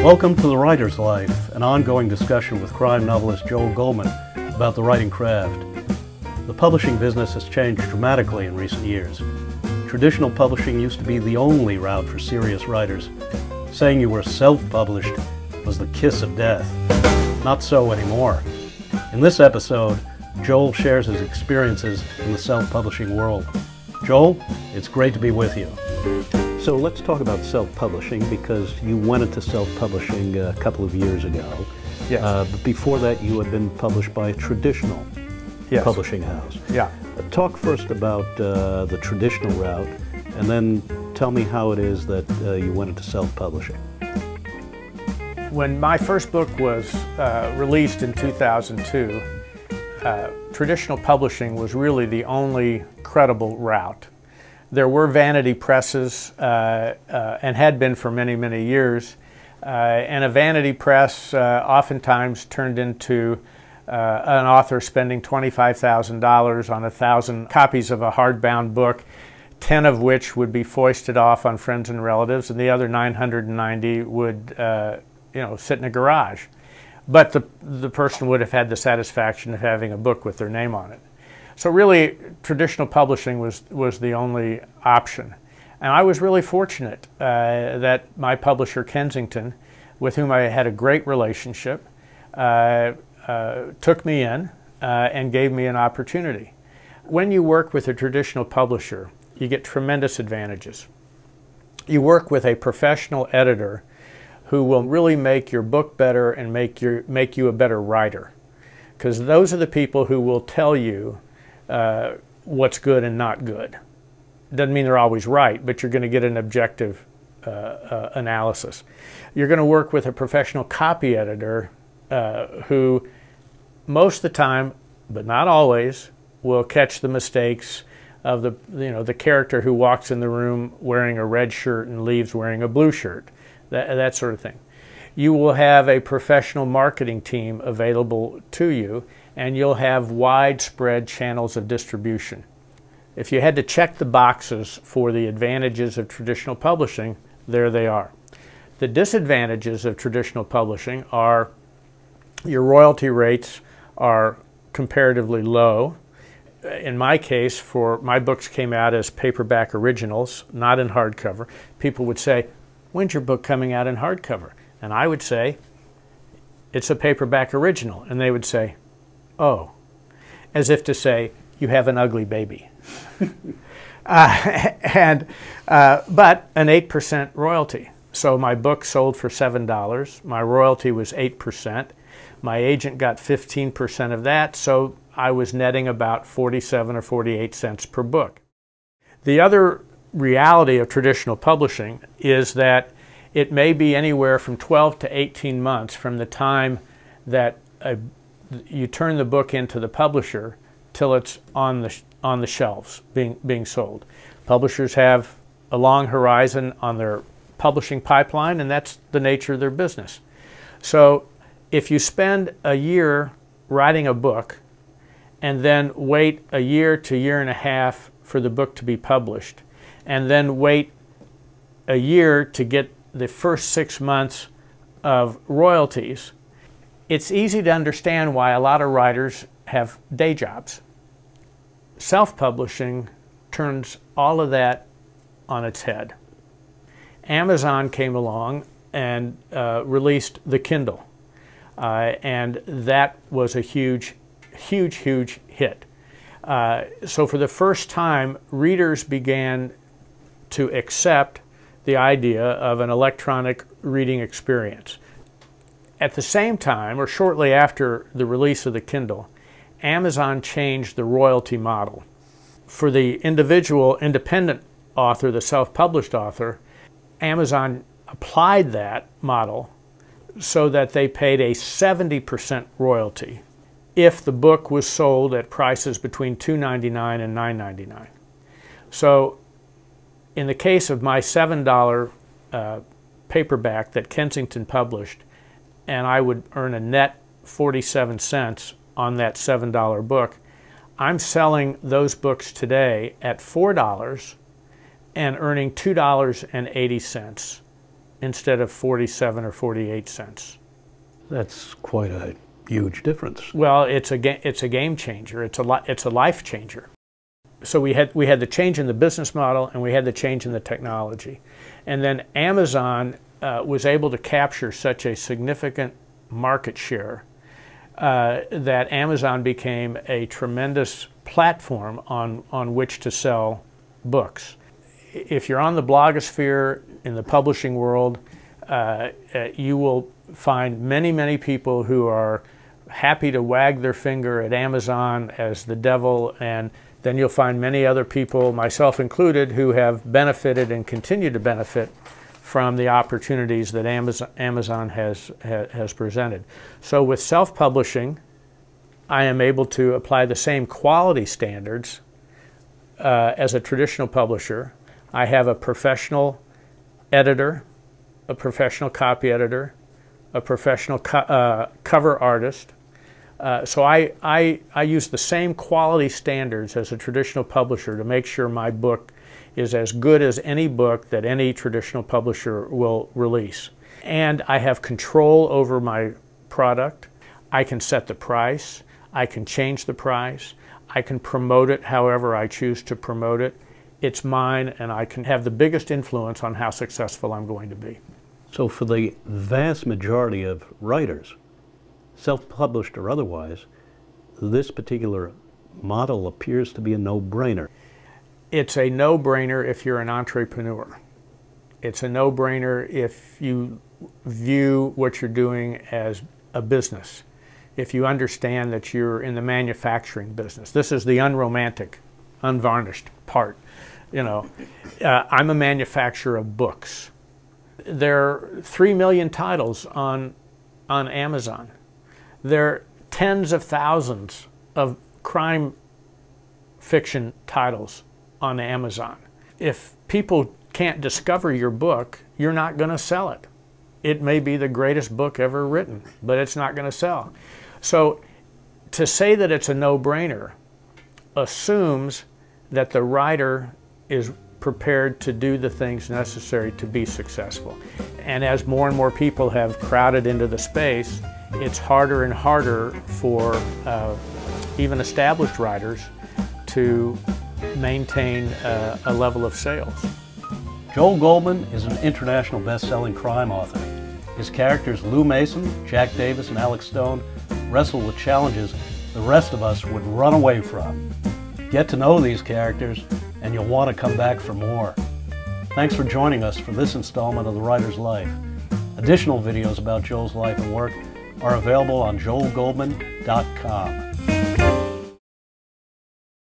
Welcome to The Writer's Life, an ongoing discussion with crime novelist Joel Goldman about the writing craft. The publishing business has changed dramatically in recent years. Traditional publishing used to be the only route for serious writers. Saying you were self-published was the kiss of death. Not so anymore. In this episode, Joel shares his experiences in the self-publishing world. Joel, it's great to be with you. So let's talk about self-publishing, because you went into self-publishing a couple of years ago. Yes. But before that, you had been published by a traditional publishing house. Yeah. Talk first about the traditional route, and then tell me how it is that you went into self-publishing. When my first book was released in 2002, traditional publishing was really the only credible route. There were vanity presses, and had been for many, many years, and a vanity press oftentimes turned into an author spending $25,000 on 1,000 copies of a hardbound book, 10 of which would be foisted off on friends and relatives, and the other 990 would sit in a garage. But the person would have had the satisfaction of having a book with their name on it. So really, traditional publishing was the only option. And I was really fortunate that my publisher, Kensington, with whom I had a great relationship, took me in and gave me an opportunity. When you work with a traditional publisher, you get tremendous advantages. You work with a professional editor who will really make your book better and make you a better writer. Because those are the people who will tell you what's good and not good. Doesn't mean they're always right, but you're going to get an objective analysis. You're going to work with a professional copy editor who most of the time, but not always, will catch the mistakes of the character who walks in the room wearing a red shirt and leaves wearing a blue shirt, that sort of thing. You will have a professional marketing team available to you, and you'll have widespread channels of distribution. If you had to check the boxes for the advantages of traditional publishing, there they are. The disadvantages of traditional publishing are your royalty rates are comparatively low. In my case, for my books came out as paperback originals, not in hardcover. People would say, "When's your book coming out in hardcover?" And I would say, "It's a paperback original." And they would say, "Oh," as if to say, "You have an ugly baby." But an 8% royalty. So my book sold for $7. My royalty was 8%. My agent got 15% of that, so I was netting about 47 or 48 cents per book. The other reality of traditional publishing is that it may be anywhere from 12 to 18 months from the time that you turn the book into the publisher till it's on the shelves being sold. Publishers have a long horizon on their publishing pipeline, and that's the nature of their business. So if you spend a year writing a book and then wait a year to year and a half for the book to be published, and then wait a year to get the first 6 months of royalties, it's easy to understand why a lot of writers have day jobs. Self-publishing turns all of that on its head. Amazon came along and released the Kindle, and that was a huge, huge, huge hit. So for the first time, readers began to accept the idea of an electronic reading experience. At the same time, or shortly after the release of the Kindle, Amazon changed the royalty model. For the individual independent author, the self-published author, Amazon applied that model so that they paid a 70% royalty if the book was sold at prices between $2.99 and $9.99. So in the case of my $7 paperback that Kensington published, and I would earn a net 47 cents on that $7 book, I'm selling those books today at $4 and earning $2.80 instead of 47 or 48 cents. That's quite a huge difference. Well, it's a game changer. It's a life changer. So we had the change in the business model, and we had the change in the technology. And then Amazon was able to capture such a significant market share that Amazon became a tremendous platform on which to sell books. If you're on the blogosphere in the publishing world, you will find many people who are happy to wag their finger at Amazon as the devil, and then you'll find many other people, myself included, who have benefited and continue to benefit from the opportunities that Amazon has presented. So with self-publishing, I am able to apply the same quality standards as a traditional publisher. I have a professional editor, a professional copy editor, a professional cover artist. So I use the same quality standards as a traditional publisher to make sure my book is as good as any book that any traditional publisher will release. And I have control over my product. I can set the price. I can change the price. I can promote it however I choose to promote it. It's mine, and I can have the biggest influence on how successful I'm going to be. So for the vast majority of writers, self-published or otherwise, this particular model appears to be a no-brainer. It's a no-brainer if you're an entrepreneur. It's a no-brainer if you view what you're doing as a business. If you understand that you're in the manufacturing business. This is the unromantic, unvarnished part. You know, I'm a manufacturer of books. There are 3 million titles on Amazon. There are tens of thousands of crime fiction titles on Amazon. If people can't discover your book, you're not going to sell it. It may be the greatest book ever written, but it's not going to sell. So to say that it's a no-brainer assumes that the writer is prepared to do the things necessary to be successful. And as more and more people have crowded into the space, it's harder and harder for even established writers to maintain a level of sales. Joel Goldman is an international best-selling crime author. His characters Lou Mason, Jack Davis, and Alex Stone wrestle with challenges the rest of us would run away from. Get to know these characters, and you'll want to come back for more. Thanks for joining us for this installment of The Writer's Life. Additional videos about Joel's life and work are available on joelgoldman.com.